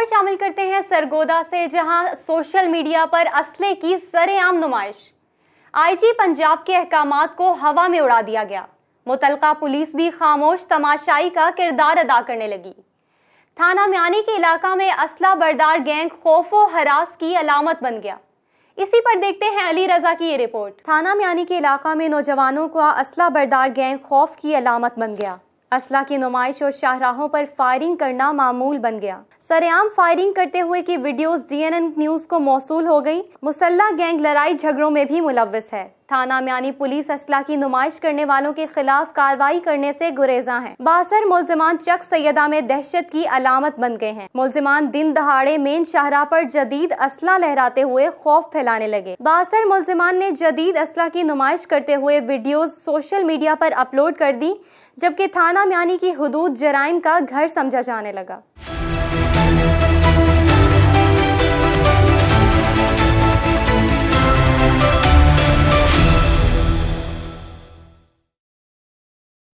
खबर शामिल करते हैं सरगोदा से, जहां सोशल मीडिया पर असले की सरेआम नुमाइश। आईजी पंजाब के अहकामात को हवा में उड़ा दिया गया। मुतलका पुलिस भी खामोश तमाशाई का किरदार अदा करने लगी। थाना म्यानी के इलाका में असला बरदार गैंग खौफो हरास की अलामत बन गया। इसी पर देखते हैं अली रजा की ये रिपोर्ट। थाना म्यानी के इलाका में नौजवानों का असला बरदार गैंग खौफ की अलामत बन गया। असला की नुमाइश और शाहराहों पर फायरिंग करना मामूल बन गया। सरेआम फायरिंग करते हुए की वीडियोस जीएनएन न्यूज को मौसूल हो गई। मुसल्ला गैंग लड़ाई झगड़ों में भी मुलव्वस है। थाना म्यानी पुलिस असला की नुमाइश करने वालों के खिलाफ कार्रवाई करने से गुरेजा है। बासर मुलजिमान चक सैयदा में दहशत की अलामत बन गए हैं। मुलजिमान दिन दहाड़े मेन शाहराह पर जदीद असला लहराते हुए खौफ फैलाने लगे। बासर मुलजिमान ने जदीद असला की नुमाइश करते हुए वीडियोस सोशल मीडिया पर अपलोड कर दी, जबकि थाना म्यानी की हुदूद जराइम का घर समझा जाने लगा।